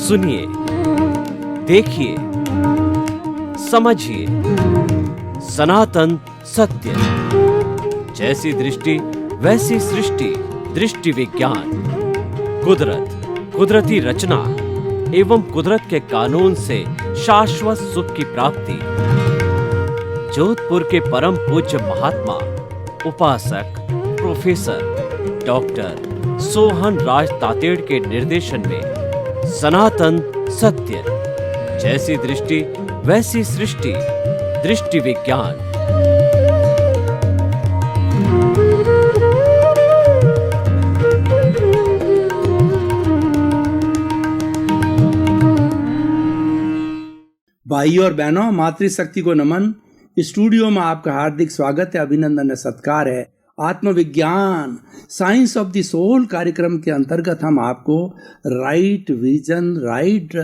सुनिए, देखिए, समझिए सनातन सत्य। जैसी दृष्टि वैसी सृष्टि, दृष्टि विज्ञान। कुदरत, कुदरती रचना एवं कुदरत के कानून से शाश्वत सुख की प्राप्ति। जोधपुर के परम पूज्य महात्मा उपासक प्रोफेसर डॉक्टर सोहन राज तातेड़ के निर्देशन में सनातन सत्य। जैसी दृष्टि वैसी सृष्टि, दृष्टि विज्ञान। भाइयों और बहनों, मातृशक्ति को नमन। स्टूडियो में आपका हार्दिक स्वागत है, अभिनंदन है, सत्कार है। आत्मविज्ञान, साइंस ऑफ द सोल कार्यक्रम के अंतर्गत हम आपको राइट विजन, राइट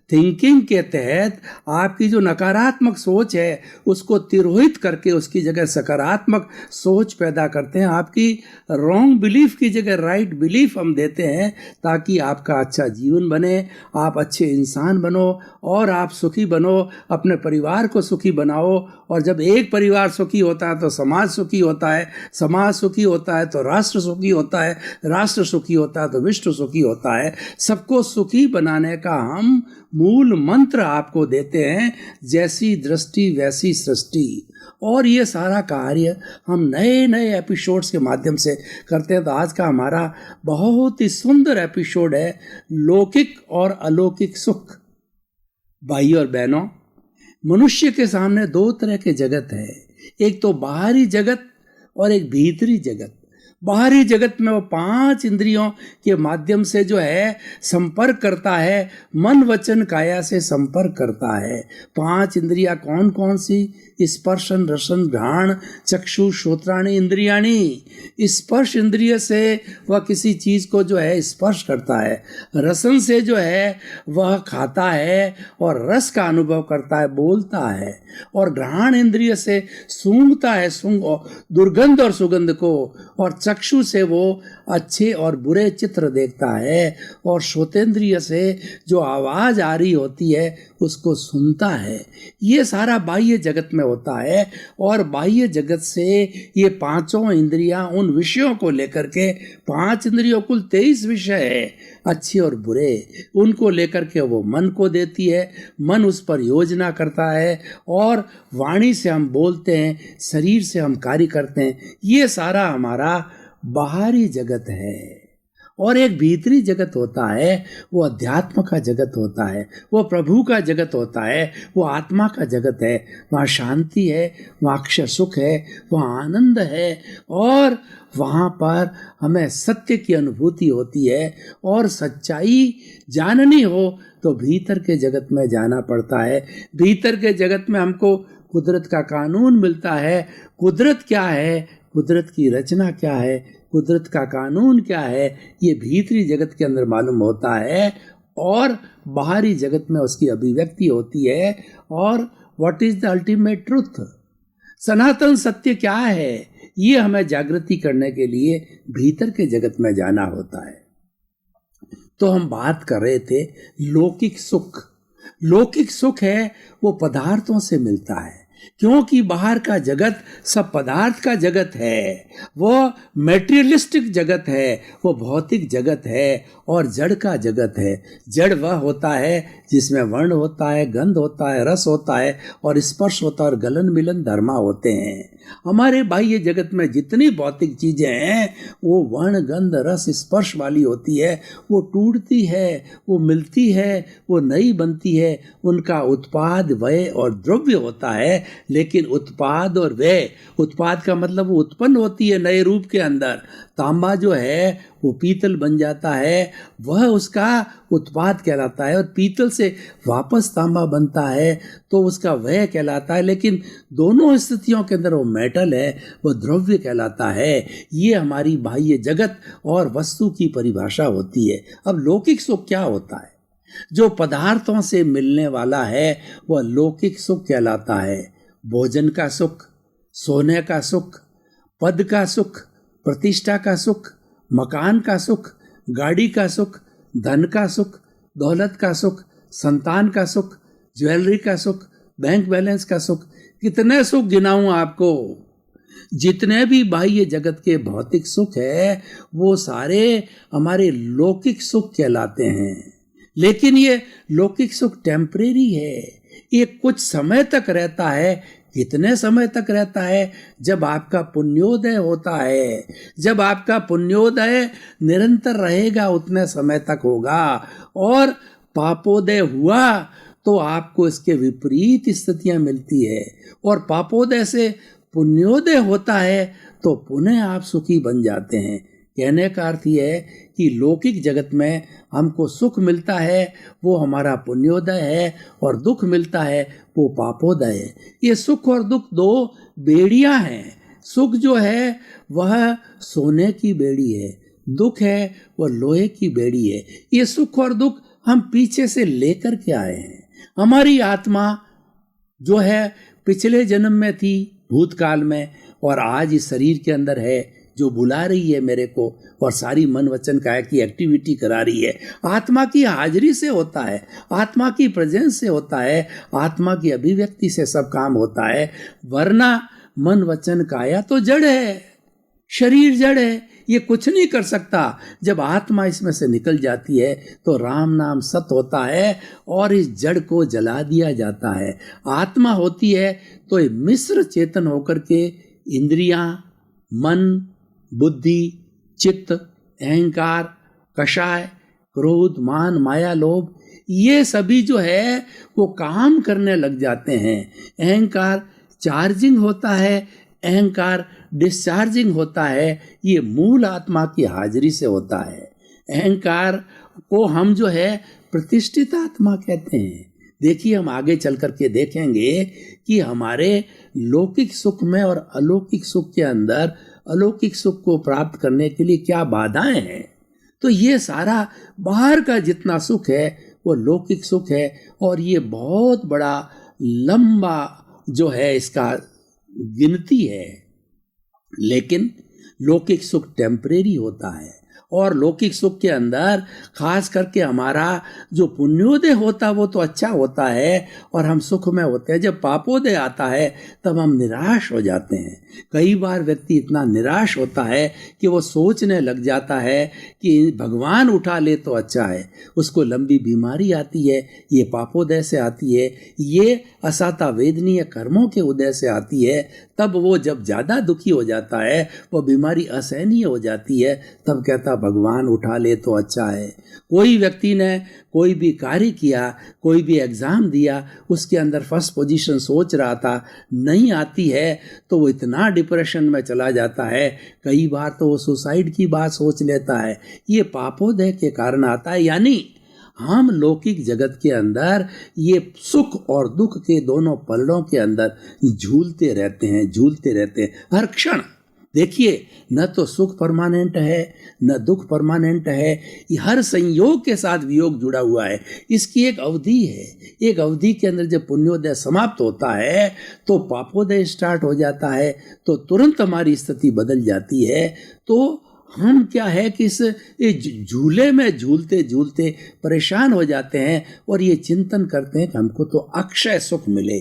थिंकिंग के तहत आपकी जो नकारात्मक सोच है उसको तिरोहित करके उसकी जगह सकारात्मक सोच पैदा करते हैं। आपकी रॉन्ग बिलीफ की जगह राइट बिलीफ हम देते हैं ताकि आपका अच्छा जीवन बने, आप अच्छे इंसान बनो और आप सुखी बनो, अपने परिवार को सुखी बनाओ। और जब एक परिवार सुखी होता है तो समाज सुखी होता है, समाज सुखी होता है तो राष्ट्र सुखी होता है, राष्ट्र सुखी होता है तो विश्व सुखी होता है। सबको सुखी बनाने का हम मूल मंत्र आपको देते हैं, जैसी दृष्टि वैसी सृष्टि। और ये सारा कार्य हम नए नए एपिसोड्स के माध्यम से करते हैं। तो आज का हमारा बहुत ही सुंदर एपिसोड है लौकिक और अलौकिक सुख। भाइयों और बहनों, मनुष्य के सामने दो तरह के जगत है, एक तो बाहरी जगत और एक भीतरी जगत। बाहरी जगत में वो 5 इंद्रियों के माध्यम से जो है संपर्क करता है, मन वचन काया से संपर्क करता है। 5 इंद्रियां कौन कौन सी? स्पर्शन रसन घ्राण चक्षु श्रोत्राणि इंद्रियाणि। स्पर्श इंद्रिय से वह किसी चीज को जो है स्पर्श करता है, रसन से जो है वह खाता है और रस का अनुभव करता है, बोलता है। और घ्राण इंद्रिय से सूंघता है, दुर्गंध और सुगंध को। और चक्षु से वो अच्छे और बुरे चित्र देखता है। और श्रोतेंद्रिय से जो आवाज आ रही होती है उसको सुनता है। ये सारा बाह्य जगत में होता है। और बाह्य जगत से ये 5 इंद्रियां उन विषयों को लेकर के, 5 इंद्रियों कुल 23 विषय है, अच्छे और बुरे, उनको लेकर के वो मन को देती है। मन उस पर योजना करता है और वाणी से हम बोलते हैं, शरीर से हम कार्य करते हैं। ये सारा हमारा बाहरी जगत है। और एक भीतरी जगत होता है, वो अध्यात्म का जगत होता है, वो प्रभु का जगत होता है, वो आत्मा का जगत है। वहाँ शांति है, वहाँ अक्षर सुख है, वहाँ आनंद है और वहाँ पर हमें सत्य की अनुभूति होती है। और सच्चाई जाननी हो तो भीतर के जगत में जाना पड़ता है। भीतर के जगत में हमको कुदरत का कानून मिलता है। कुदरत क्या है, कुदरत की रचना क्या है, कुदरत का कानून क्या है, ये भीतरी जगत के अंदर मालूम होता है। और बाहरी जगत में उसकी अभिव्यक्ति होती है। और what is the ultimate truth, सनातन सत्य क्या है, ये हमें जागृति करने के लिए भीतर के जगत में जाना होता है। तो हम बात कर रहे थे लौकिक सुख। लौकिक सुख है वो पदार्थों से मिलता है, क्योंकि बाहर का जगत सब पदार्थ का जगत है, वो मेटेरियलिस्टिक जगत है, वो भौतिक जगत है और जड़ का जगत है। जड़ वह होता है जिसमें वर्ण होता है, गंध होता है, रस होता है और स्पर्श होता है और गलन मिलन धर्मा होते हैं। हमारे बाह्य जगत में जितनी भौतिक चीजें हैं वो वर्ण गंध रस स्पर्श वाली होती है। वो टूटती है, वो मिलती है, वो नई बनती है। उनका उत्पाद व्यय और द्रव्य होता है। लेकिन उत्पाद और व्यय, उत्पाद का मतलब वो उत्पन्न होती है नए रूप के अंदर। तांबा जो है वो पीतल बन जाता है, वह उसका उत्पाद कहलाता है। और पीतल से वापस तांबा बनता है तो उसका व्यय कहलाता है। लेकिन दोनों स्थितियों के अंदर वो मेटल है, वो द्रव्य कहलाता है। ये हमारी बाह्य जगत और वस्तु की परिभाषा होती है। अब लौकिक सुख क्या होता है? जो पदार्थों से मिलने वाला है वह लौकिक सुख कहलाता है। भोजन का सुख, सोने का सुख, पद का सुख, प्रतिष्ठा का सुख, मकान का सुख, गाड़ी का सुख, धन का सुख, दौलत का सुख, संतान का सुख, ज्वेलरी का सुख, बैंक बैलेंस का सुख, कितने सुख गिनाऊं आपको। जितने भी बाह्य जगत के भौतिक सुख है वो सारे हमारे लौकिक सुख कहलाते हैं। लेकिन ये लौकिक सुख टेम्परेरी है, ये कुछ समय तक रहता है। कितने समय तक रहता है? जब आपका पुण्योदय होता है। जब आपका पुण्योदय निरंतर रहेगा उतने समय तक होगा, और पापोदय हुआ तो आपको इसके विपरीत स्थितियां मिलती है, और पापोदय से पुण्योदय होता है तो पुनः आप सुखी बन जाते हैं। कहने का अर्थ यह है कि लौकिक जगत में हमको सुख मिलता है वो हमारा पुण्योदय है, और दुख मिलता है वो पापोदय है। ये सुख और दुख दो बेड़ियां हैं। सुख जो है वह सोने की बेड़ी है, दुख है वह लोहे की बेड़ी है। ये सुख और दुख हम पीछे से लेकर के आए हैं। हमारी आत्मा जो है पिछले जन्म में थी, भूतकाल में, और आज इस शरीर के अंदर है, जो बुला रही है मेरे को और सारी मन वचन काया की एक्टिविटी करा रही है। आत्मा की हाजिरी से होता है, आत्मा की प्रेजेंस से होता है, आत्मा की अभिव्यक्ति से सब काम होता है। वरना मन वचन काया तो जड़ है, शरीर जड़ है, ये कुछ नहीं कर सकता। जब आत्मा इसमें से निकल जाती है तो राम नाम सत होता है और इस जड़ को जला दिया जाता है। आत्मा होती है तो ये मिश्र चेतन होकर के इंद्रियां, मन, बुद्धि, चित्त, अहंकार, कषाय, क्रोध, मान, माया, लोभ, ये सभी जो है वो काम करने लग जाते हैं। अहंकार चार्जिंग होता है, अहंकार डिस्चार्जिंग होता है। ये मूल आत्मा की हाजिरी से होता है। अहंकार को हम जो है प्रतिष्ठित आत्मा कहते हैं। देखिए, हम आगे चल करके देखेंगे कि हमारे लौकिक सुख में और अलौकिक सुख के अंदर अलौकिक सुख को प्राप्त करने के लिए क्या बाधाएं हैं। तो ये सारा बाहर का जितना सुख है वो लौकिक सुख है, और ये बहुत बड़ा लंबा जो है इसका गिनती है। लेकिन लौकिक सुख टेम्परेरी होता है, और लौकिक सुख के अंदर खास करके हमारा जो पुण्योदय होता है वो तो अच्छा होता है और हम सुख में होते हैं। जब पापोदय आता है तब हम निराश हो जाते हैं। कई बार व्यक्ति इतना निराश होता है कि वो सोचने लग जाता है कि भगवान उठा ले तो अच्छा है। उसको लंबी बीमारी आती है, ये पापोदय से आती है, ये असाता वेदनीय कर्मों के उदय से आती है। तब वो जब ज़्यादा दुखी हो जाता है, वो बीमारी असहनीय हो जाती है, तब कहता भगवान उठा ले तो अच्छा है। कोई व्यक्ति ने कोई भी कार्य किया, कोई भी एग्ज़ाम दिया, उसके अंदर फर्स्ट पोजीशन सोच रहा था, नहीं आती है तो वो इतना डिप्रेशन में चला जाता है। कई बार तो वो सुसाइड की बात सोच लेता है। ये पापोदय के कारण आता है। यानी हम लौकिक जगत के अंदर ये सुख और दुख के दोनों पलड़ों के अंदर झूलते रहते हैं हर क्षण। देखिए, न तो सुख परमानेंट है न दुख परमानेंट है, ये हर संयोग के साथ वियोग जुड़ा हुआ है। इसकी एक अवधि है, एक अवधि के अंदर जब पुण्योदय समाप्त होता है तो पापोदय स्टार्ट हो जाता है, तो तुरंत हमारी स्थिति बदल जाती है। तो हम क्या है कि इस झूले में झूलते झूलते परेशान हो जाते हैं और ये चिंतन करते हैं कि हमको तो अक्षय सुख मिले।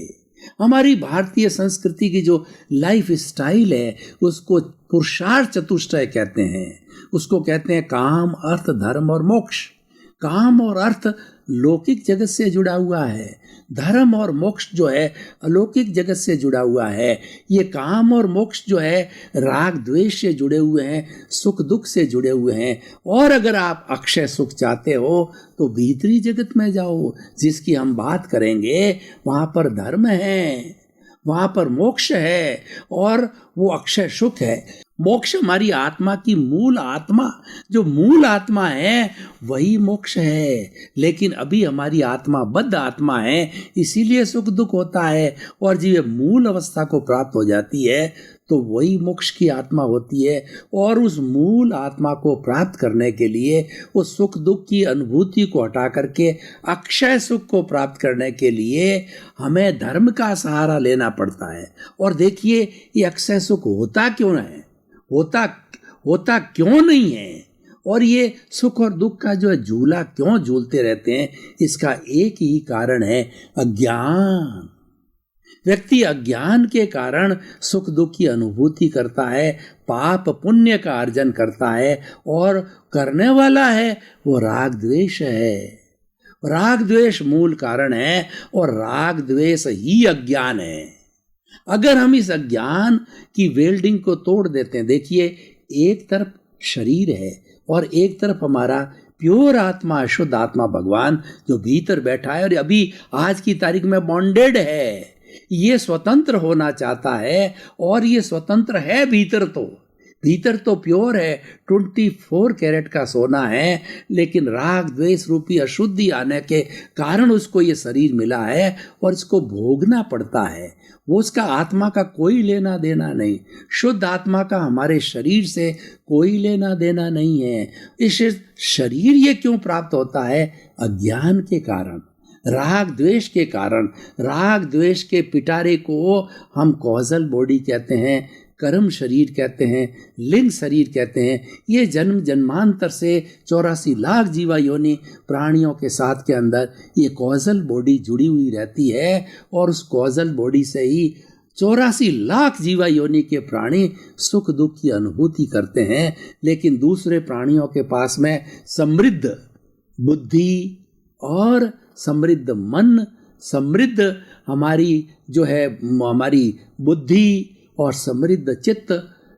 हमारी भारतीय संस्कृति की जो लाइफ स्टाइल है उसको पुरुषार्थ चतुष्टय कहते हैं। उसको कहते हैं काम, अर्थ, धर्म और मोक्ष। काम और अर्थ लौकिक जगत से जुड़ा हुआ है, धर्म और मोक्ष जो है अलौकिक जगत से जुड़ा हुआ है। ये काम और मोक्ष जो है राग द्वेष से जुड़े हुए हैं, सुख दुख से जुड़े हुए हैं। और अगर आप अक्षय सुख चाहते हो तो भीतरी जगत में जाओ, जिसकी हम बात करेंगे। वहाँ पर धर्म है, वहाँ पर मोक्ष है, और वो अक्षय सुख है। मोक्ष हमारी आत्मा की मूल आत्मा, जो मूल आत्मा है वही मोक्ष है। लेकिन अभी हमारी आत्मा बद्ध आत्मा है, इसीलिए सुख दुख होता है। और जब ये मूल अवस्था को प्राप्त हो जाती है तो वही मोक्ष की आत्मा होती है। और उस मूल आत्मा को प्राप्त करने के लिए उस सुख दुख की अनुभूति को हटा करके अक्षय सुख को प्राप्त करने के लिए हमें धर्म का सहारा लेना पड़ता है। और देखिए, ये अक्षय सुख होता क्यों है, होता क्यों नहीं है, और ये सुख और दुख का जो है झूला क्यों झूलते रहते हैं, इसका एक ही कारण है, अज्ञान। व्यक्ति अज्ञान के कारण सुख दुख की अनुभूति करता है, पाप पुण्य का अर्जन करता है, और करने वाला है वो राग द्वेष है। राग द्वेष मूल कारण है, और राग द्वेष ही अज्ञान है। अगर हम इस अज्ञान की वेल्डिंग को तोड़ देते हैं, देखिए एक तरफ शरीर है और एक तरफ हमारा प्योर आत्मा, शुद्ध आत्मा भगवान जो भीतर बैठा है और अभी आज की तारीख में बॉन्डेड है। ये स्वतंत्र होना चाहता है, और ये स्वतंत्र है भीतर तो प्योर है, 24 कैरेट का सोना है, लेकिन राग द्वेष रूपी अशुद्धि आने के कारण उसको ये शरीर मिला है और इसको भोगना पड़ता है। वो उसका आत्मा का कोई लेना देना नहीं, शुद्ध आत्मा का हमारे शरीर से कोई लेना देना नहीं है। इस शरीर ये क्यों प्राप्त होता है? अज्ञान के कारण, राग द्वेष के कारण। राग द्वेष के पिटारे को हम कॉजल बॉडी कहते हैं, कर्म शरीर कहते हैं, लिंग शरीर कहते हैं। ये जन्म जन्मांतर से 84 लाख जीवा योनि प्राणियों के साथ के अंदर ये कॉजल बॉडी जुड़ी हुई रहती है, और उस कॉजल बॉडी से ही 84 लाख जीवा योनि के प्राणी सुख दुख की अनुभूति करते हैं। लेकिन दूसरे प्राणियों के पास में समृद्ध बुद्धि और समृद्ध मन, समृद्ध हमारी जो है हमारी बुद्धि और समृद्ध चित्त,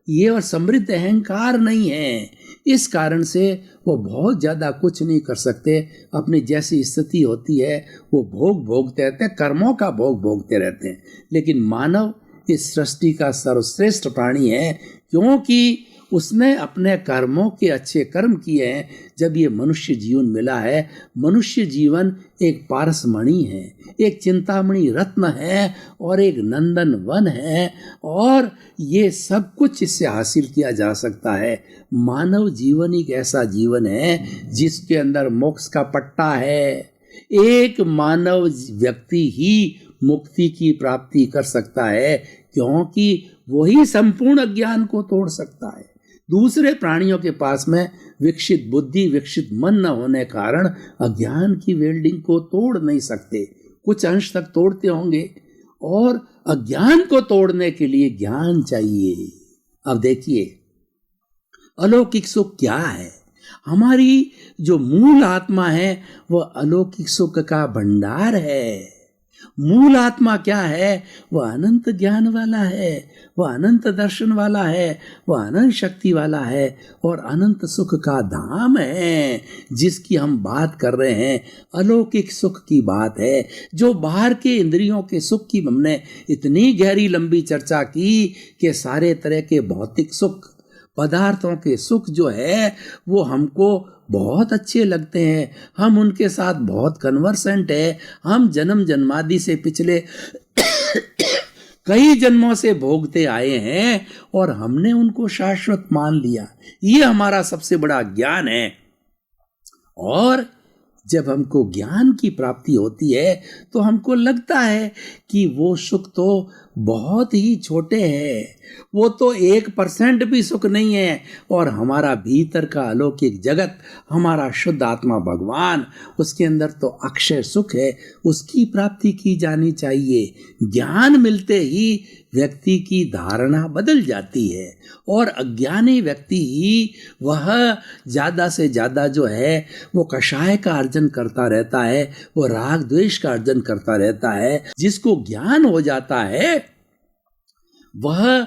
ये और समृद्ध अहंकार नहीं है। इस कारण से वो बहुत ज़्यादा कुछ नहीं कर सकते। अपनी जैसी स्थिति होती है वो भोगते रहते हैं, कर्मों का भोगते रहते हैं। लेकिन मानव इस सृष्टि का सर्वश्रेष्ठ प्राणी है, क्योंकि उसने अपने कर्मों के अच्छे कर्म किए हैं। जब ये मनुष्य जीवन मिला है, मनुष्य जीवन एक पारसमणि है, एक चिंतामणि रत्न है, और एक नंदन वन है, और ये सब कुछ इससे हासिल किया जा सकता है। मानव जीवन एक ऐसा जीवन है जिसके अंदर मोक्ष का पट्टा है। एक मानव व्यक्ति ही मुक्ति की प्राप्ति कर सकता है, क्योंकि वही संपूर्ण अज्ञान को तोड़ सकता है। दूसरे प्राणियों के पास में विकसित बुद्धि, विकसित मन न होने कारण अज्ञान की वेल्डिंग को तोड़ नहीं सकते। कुछ अंश तक तोड़ते होंगे, और अज्ञान को तोड़ने के लिए ज्ञान चाहिए। अब देखिए अलौकिक सुख क्या है। हमारी जो मूल आत्मा है वह अलौकिक सुख का भंडार है। मूल आत्मा क्या है? वह अनंत ज्ञान वाला है, वह अनंत दर्शन वाला है, वह अनंत शक्ति वाला है, और अनंत सुख का धाम है जिसकी हम बात कर रहे हैं। अलौकिक सुख की बात है। जो बाहर के इंद्रियों के सुख की हमने इतनी गहरी लंबी चर्चा की कि सारे तरह के भौतिक सुख, पदार्थों के सुख जो है वो हमको बहुत अच्छे लगते हैं, हम उनके साथ बहुत कन्वर्सेंट है। हम जन्म जन्मादि से पिछले कई जन्मों से भोगते आए हैं, और हमने उनको शाश्वत मान लिया। ये हमारा सबसे बड़ा ज्ञान है। और जब हमको ज्ञान की प्राप्ति होती है तो हमको लगता है कि वो सुख तो बहुत ही छोटे हैं, वो तो 1% भी सुख नहीं है, और हमारा भीतर का अलौकिक जगत, हमारा शुद्ध आत्मा भगवान, उसके अंदर तो अक्षय सुख है, उसकी प्राप्ति की जानी चाहिए। ज्ञान मिलते ही व्यक्ति की धारणा बदल जाती है, और अज्ञानी व्यक्ति ही वह ज़्यादा से ज़्यादा जो है वो कषाय का अर्जन करता रहता है, वो राग द्वेष का अर्जन करता रहता है। जिसको ज्ञान हो जाता है वह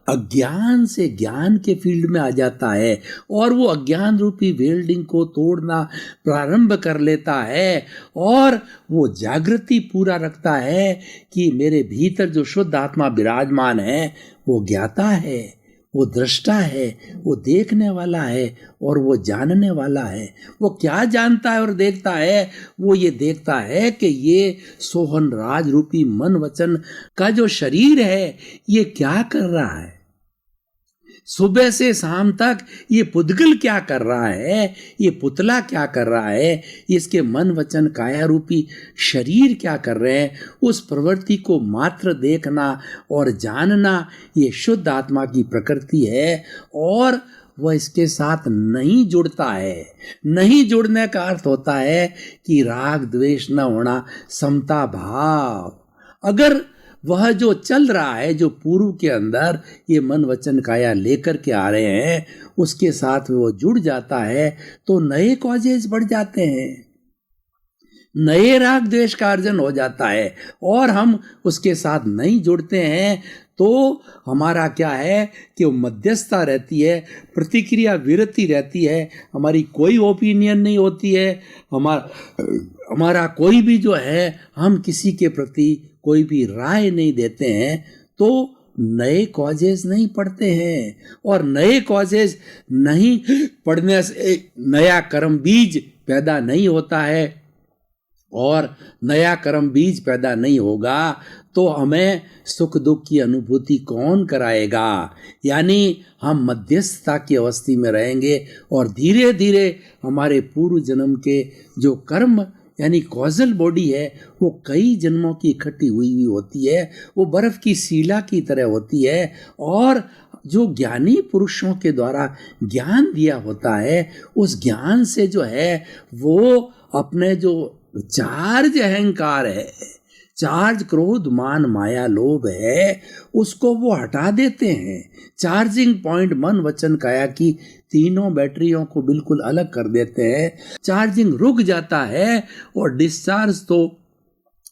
अज्ञान से ज्ञान के फील्ड में आ जाता है, और वो अज्ञान रूपी वेल्डिंग को तोड़ना प्रारंभ कर लेता है, और वो जागृति पूरा रखता है कि मेरे भीतर जो शुद्ध आत्मा विराजमान है वो ज्ञाता है, वो दृष्टा है, वो देखने वाला है, और वो जानने वाला है। वो क्या जानता है और देखता है? वो ये देखता है कि ये सोहन राज रूपी मन वचन का जो शरीर है ये क्या कर रहा है, सुबह से शाम तक ये पुद्गल क्या कर रहा है, ये पुतला क्या कर रहा है, इसके मन वचन काया रूपी शरीर क्या कर रहे हैं। उस प्रवृत्ति को मात्र देखना और जानना ये शुद्ध आत्मा की प्रकृति है, और वह इसके साथ नहीं जुड़ता है। नहीं जुड़ने का अर्थ होता है कि राग द्वेष न होना, समता भाव। अगर वह जो चल रहा है, जो पूर्व के अंदर ये मन वचन काया लेकर के आ रहे हैं, उसके साथ वो जुड़ जाता है तो नए कॉजेज बढ़ जाते हैं, नए राग द्वेष का अर्जन हो जाता है। और हम उसके साथ नहीं जुड़ते हैं तो हमारा क्या है कि वो मध्यस्थता रहती है, प्रतिक्रिया विरति रहती है, हमारी कोई ओपिनियन नहीं होती है, हमारा कोई भी जो है, हम किसी के प्रति कोई भी राय नहीं देते हैं, तो नए कॉजेज नहीं पढ़ते हैं। और नए कॉजेज नहीं पढ़ने से नया कर्म बीज पैदा नहीं होता है, और नया कर्म बीज पैदा नहीं होगा तो हमें सुख दुख की अनुभूति कौन कराएगा। यानी हम मध्यस्थता की अवस्था में रहेंगे और धीरे धीरे हमारे पूर्व जन्म के जो कर्म यानी कॉजल बॉडी है वो कई जन्मों की इकट्ठी हुई हुई होती है, वो बर्फ की सीला की तरह होती है। और जो ज्ञानी पुरुषों के द्वारा ज्ञान दिया होता है, उस ज्ञान से जो है वो अपने जो चार्ज अहंकार है, चार्ज क्रोध मान माया लोभ है, उसको वो हटा देते हैं। चार्जिंग पॉइंट मन वचन काया की तीनों बैटरियों को बिल्कुल अलग कर देते हैं। चार्जिंग रुक जाता है और डिस्चार्ज तो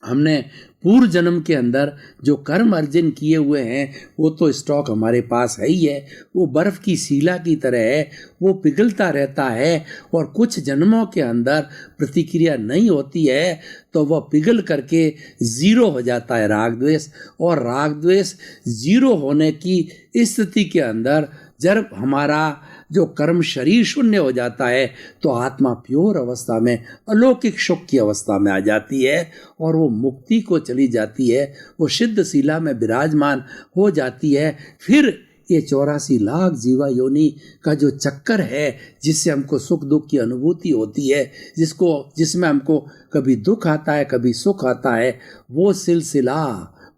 हमने पूर्व जन्म के अंदर जो कर्म अर्जन किए हुए हैं वो तो स्टॉक हमारे पास है ही है, वो बर्फ की सीला की तरह है, वो पिघलता रहता है। और कुछ जन्मों के अंदर प्रतिक्रिया नहीं होती है तो वह पिघल करके जीरो हो जाता है राग द्वेष। और राग द्वेष जीरो होने की स्थिति के अंदर जब हमारा जो कर्म शरीर शून्य हो जाता है तो आत्मा प्योर अवस्था में अलौकिक सुख की अवस्था में आ जाती है और वो मुक्ति को चली जाती है, वो सिद्ध शिला में विराजमान हो जाती है। फिर ये 84 लाख जीवा योनि का जो चक्कर है जिससे हमको सुख दुख की अनुभूति होती है, जिसमें हमको कभी दुख आता है कभी सुख आता है, वो सिलसिला,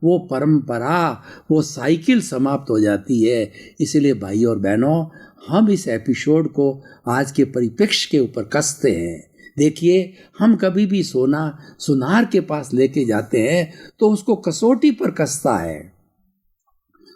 वो परंपरा, वो साइकिल समाप्त हो जाती है। इसलिए भाई और बहनों, हम इस एपिसोड को आज के परिप्रेक्ष्य के ऊपर कसते हैं। देखिए, हम कभी भी सोना सुनार के पास लेके जाते हैं तो उसको कसौटी पर कसता है,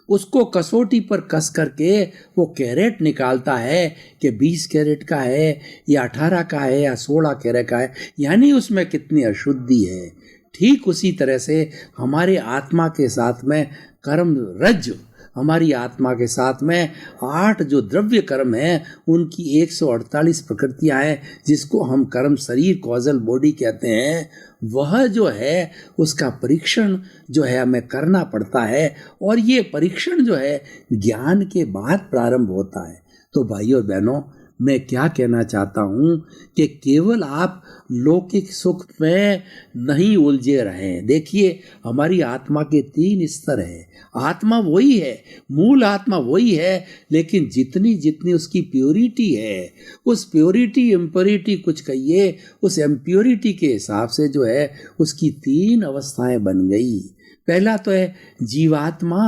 उसको कसौटी पर कस करके वो कैरेट निकालता है कि 20 कैरेट का है या 18 का है या 16 कैरेट का है, यानी उसमें कितनी अशुद्धि है। ठीक उसी तरह से हमारे आत्मा के साथ में कर्म रज, हमारी आत्मा के साथ में 8 जो द्रव्य कर्म हैं उनकी 148 प्रकृतियां हैं, जिसको हम कर्म शरीर कॉजल बॉडी कहते हैं। वह जो है उसका परीक्षण जो है हमें करना पड़ता है, और ये परीक्षण जो है ज्ञान के बाद प्रारंभ होता है। तो भाइयों और बहनों, मैं क्या कहना चाहता हूँ कि केवल आप लौकिक सुख में नहीं उलझे रहें। देखिए, हमारी आत्मा के 3 स्तर है। आत्मा वही है, मूल आत्मा वही है, लेकिन जितनी जितनी उसकी प्योरिटी है, उस प्योरिटी इम्प्योरिटी कुछ कहिए, उस इम्प्योरिटी के हिसाब से जो है उसकी 3 अवस्थाएं बन गई। पहला तो है जीवात्मा।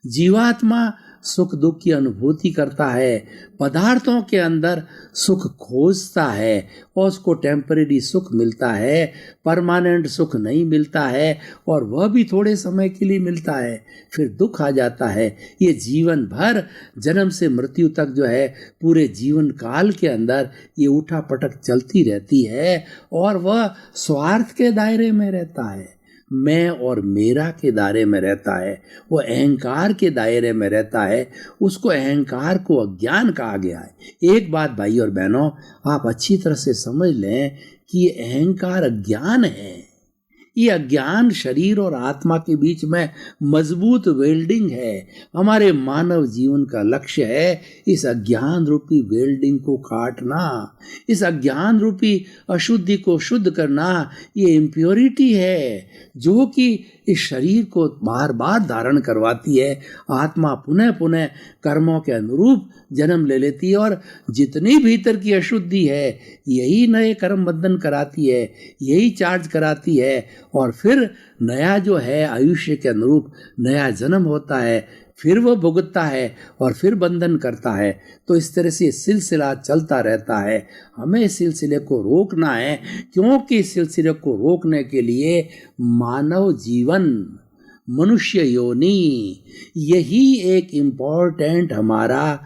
जीवात्मा सुख दुख की अनुभूति करता है, पदार्थों के अंदर सुख खोजता है और उसको टेम्परेरी सुख मिलता है, परमानेंट सुख नहीं मिलता है, और वह भी थोड़े समय के लिए मिलता है, फिर दुख आ जाता है। ये जीवन भर जन्म से मृत्यु तक जो है पूरे जीवन काल के अंदर ये उठा पटक चलती रहती है, और वह स्वार्थ के दायरे में रहता है, मैं और मेरा के दायरे में रहता है, वो अहंकार के दायरे में रहता है। उसको अहंकार को अज्ञान कहा गया है। एक बात भाई और बहनों, आप अच्छी तरह से समझ लें कि ये अहंकार अज्ञान है। ये अज्ञान शरीर और आत्मा के बीच में मजबूत वेल्डिंग है। हमारे मानव जीवन का लक्ष्य है इस अज्ञान रूपी वेल्डिंग को काटना, इस अज्ञान रूपी अशुद्धि को शुद्ध करना। ये इम्प्योरिटी है जो कि इस शरीर को बार बार धारण करवाती है। आत्मा पुनः पुनः कर्मों के अनुरूप जन्म ले लेती है, और जितनी भीतर की अशुद्धि है यही नए कर्म बंधन कराती है, यही चार्ज कराती है, और फिर नया जो है आयुष्य के अनुरूप नया जन्म होता है, फिर वह भुगतता है और फिर बंधन करता है। तो इस तरह से सिलसिला चलता रहता है। हमें इस सिलसिले को रोकना है, क्योंकि इस सिलसिले को रोकने के लिए मानव जीवन, मनुष्य योनि, यही एक इम्पोर्टेंट हमारा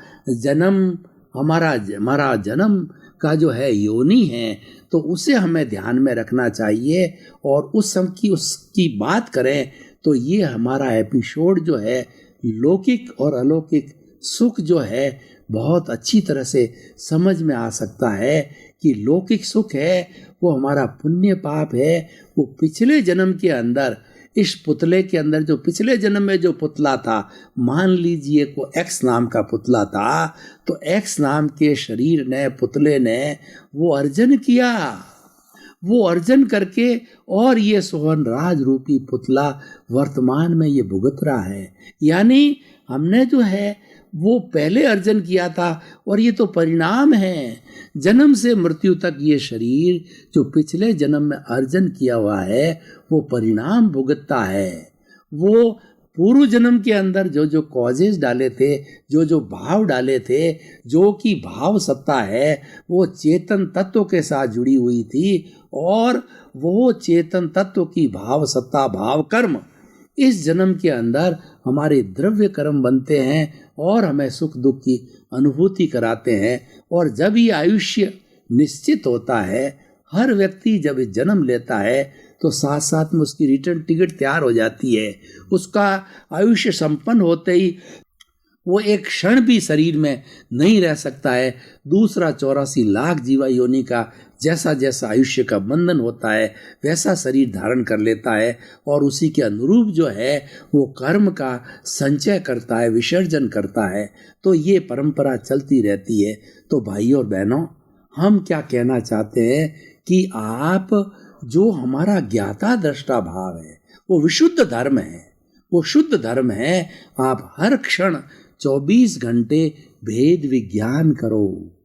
जन्म का जो है योनि है, तो उसे हमें ध्यान में रखना चाहिए। और उसकी बात करें तो ये हमारा एपिसोड जो है लौकिक और अलौकिक सुख जो है बहुत अच्छी तरह से समझ में आ सकता है कि लौकिक सुख है वो हमारा पुण्य पाप है। वो पिछले जन्म के अंदर, इस पुतले के अंदर, जो पिछले जन्म में जो पुतला था, मान लीजिए को एक्स नाम का पुतला था, तो एक्स नाम के शरीर ने, पुतले ने वो अर्जन किया, वो अर्जन करके, और ये सोहन राज रूपी पुतला वर्तमान में ये भुगत रहा है। यानी हमने जो है वो पहले अर्जन किया था, और ये तो परिणाम है। जन्म से मृत्यु तक ये शरीर जो पिछले जन्म में अर्जन किया हुआ है वो परिणाम भुगतता है। वो पूर्व जन्म के अंदर जो जो कॉजेज डाले थे, जो जो भाव डाले थे, जो कि भाव सत्ता है वो चेतन तत्व के साथ जुड़ी हुई थी, और वो चेतन तत्व की भाव सत्ता, भाव कर्म इस जन्म के अंदर हमारे द्रव्य कर्म बनते हैं और हमें सुख दुख की अनुभूति कराते हैं। और जब ये आयुष्य निश्चित होता है, हर व्यक्ति जब जन्म लेता है तो साथ साथ में उसकी रिटर्न टिकट तैयार हो जाती है। उसका आयुष्य संपन्न होते ही वो एक क्षण भी शरीर में नहीं रह सकता है। दूसरा 84 लाख जीवा योनि का जैसा जैसा आयुष्य का बंधन होता है वैसा शरीर धारण कर लेता है, और उसी के अनुरूप जो है वो कर्म का संचय करता है, विसर्जन करता है। तो ये परंपरा चलती रहती है। तो भाइयों और बहनों, हम क्या कहना चाहते हैं कि आप जो हमारा ज्ञाता दृष्टा भाव है वो विशुद्ध धर्म है, वो शुद्ध धर्म है। आप हर क्षण 24 घंटे भेद विज्ञान करो।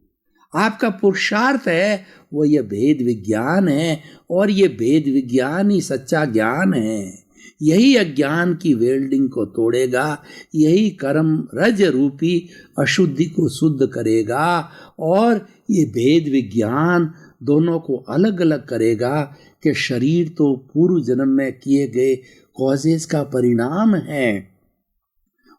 आपका पुरुषार्थ है वो ये भेद विज्ञान है, और ये भेद विज्ञान ही सच्चा ज्ञान है। यही अज्ञान की वेल्डिंग को तोड़ेगा, यही कर्म रज रूपी अशुद्धि को शुद्ध करेगा, और ये भेद विज्ञान दोनों को अलग अलग करेगा कि शरीर तो पूर्व जन्म में किए गए कॉजेस का परिणाम है,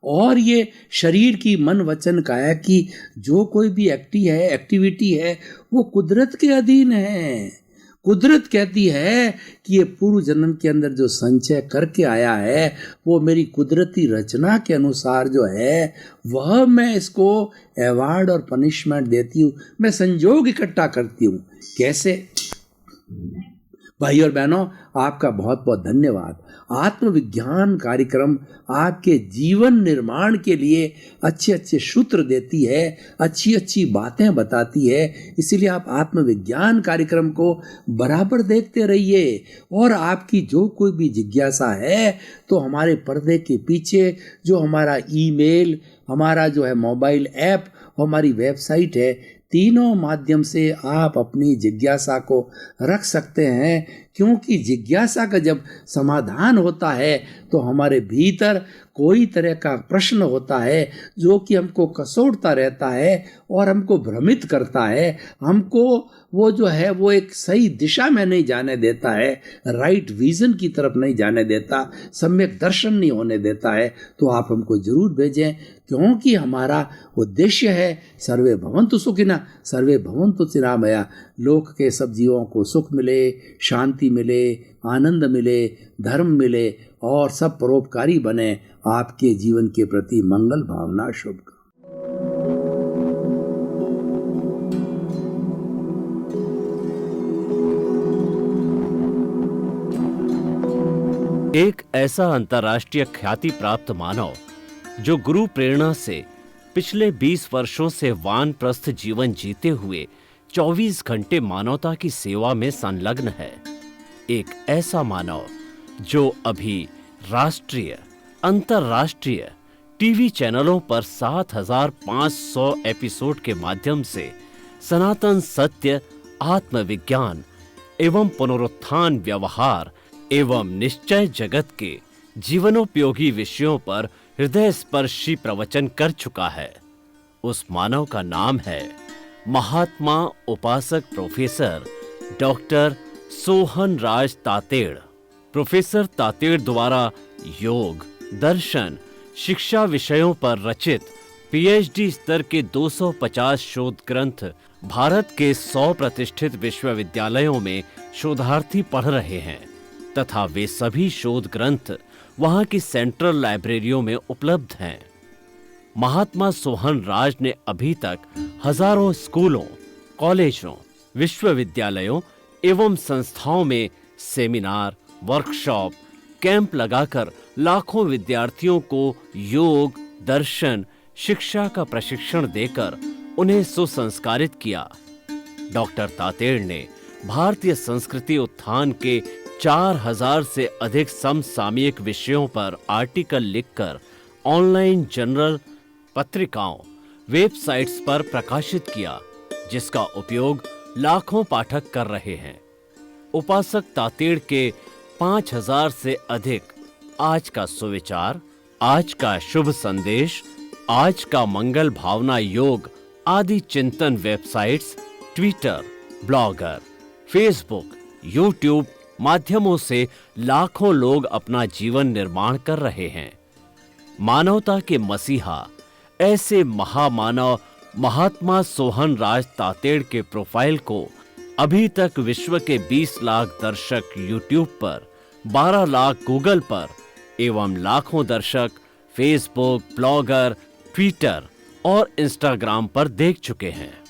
और ये शरीर की मन वचन काया की जो कोई भी एक्टिविटी है वो कुदरत के अधीन है। कुदरत कहती है कि ये पूर्व जन्म के अंदर जो संचय करके आया है वो मेरी कुदरती रचना के अनुसार जो है वह मैं इसको अवार्ड और पनिशमेंट देती हूँ, मैं संजोग इकट्ठा करती हूँ। कैसे? भाई और बहनों, आपका बहुत बहुत धन्यवाद। आत्मविज्ञान कार्यक्रम आपके जीवन निर्माण के लिए अच्छे अच्छे सूत्र देती है, अच्छी अच्छी बातें बताती है। इसीलिए आप आत्मविज्ञान कार्यक्रम को बराबर देखते रहिए। और आपकी जो कोई भी जिज्ञासा है तो हमारे पर्दे के पीछे जो हमारा ईमेल, हमारा जो है मोबाइल ऐप, हमारी वेबसाइट है, तीनों माध्यम से आप अपनी जिज्ञासा को रख सकते हैं। क्योंकि जिज्ञासा का जब समाधान होता है तो हमारे भीतर कोई तरह का प्रश्न होता है जो कि हमको कसोटता रहता है और हमको भ्रमित करता है, हमको वो जो है वो एक सही दिशा में नहीं जाने देता है, राइट विजन की तरफ नहीं जाने देता, सम्यक दर्शन नहीं होने देता है। तो आप हमको जरूर भेजें, क्योंकि हमारा उद्देश्य है सर्वे भवन्तु सुखिनः सर्वे भवन्तु चिरामया। लोक के सब जीवों को सुख मिले, शांति मिले, आनंद मिले, धर्म मिले और सब परोपकारी बने। आपके जीवन के प्रति मंगल भावना शुभ। एक ऐसा अंतर्राष्ट्रीय ख्याति प्राप्त मानव जो गुरु प्रेरणा से पिछले 20 वर्षों से वानप्रस्थ जीवन जीते हुए 24 घंटे मानवता की सेवा में संलग्न है। एक ऐसा मानव जो अभी राष्ट्रीय, अंतर्राष्ट्रीय टीवी चैनलों पर 7,500 एपिसोड के माध्यम से सनातन सत्य, आत्मविज्ञान एवं पुनरुत्थान, व्यवहार एवं निश्चय जगत के जीवनोपयोगी विषयों पर हृदय स्पर्शी प्रवचन कर चुका है। उस मानव का नाम है महात्मा उपासक प्रोफेसर डॉक्टर सोहन राज तातेड़। प्रोफेसर तातेड़ द्वारा योग, दर्शन, शिक्षा विषयों पर रचित पीएचडी स्तर के 250 शोध ग्रंथ भारत के 100 प्रतिष्ठित विश्वविद्यालयों में शोधार्थी पढ़ रहे हैं तथा वे सभी शोध ग्रंथ वहां की सेंट्रल लाइब्रेरियों में उपलब्ध हैं। महात्मा सोहन राज ने अभी तक हजारों स्कूलों, कॉलेजों, विश्वविद्यालयों एवं संस्थाओं में सेमिनार, वर्कशॉप, कैंप लगाकर लाखों विद्यार्थियों को योग, दर्शन, शिक्षा का प्रशिक्षण देकर उन्हें सुसंस्कारित किया। डॉक्टर तातेड़ ने भारतीय संस्कृति उत्थान के 4000 से अधिक समसामयिक विषयों पर आर्टिकल लिखकर ऑनलाइन जर्नल, पत्रिकाओं, वेबसाइट्स पर प्रकाशित किया, जिसका उपयोग लाखों पाठक कर रहे हैं। उपासक तातेड़ के 5000 से अधिक आज का सुविचार, आज का शुभ संदेश, आज का मंगल भावना योग आदि चिंतन websites, Twitter, blogger, Facebook, YouTube माध्यमों से लाखों लोग अपना जीवन निर्माण कर रहे हैं। मानवता के मसीहा ऐसे महामानव महात्मा सोहन राज तातेड़ के प्रोफाइल को अभी तक विश्व के 20 लाख दर्शक यूट्यूब पर, 12 लाख गूगल पर एवं लाखों दर्शक फेसबुक, ब्लॉगर, ट्विटर और इंस्टाग्राम पर देख चुके हैं।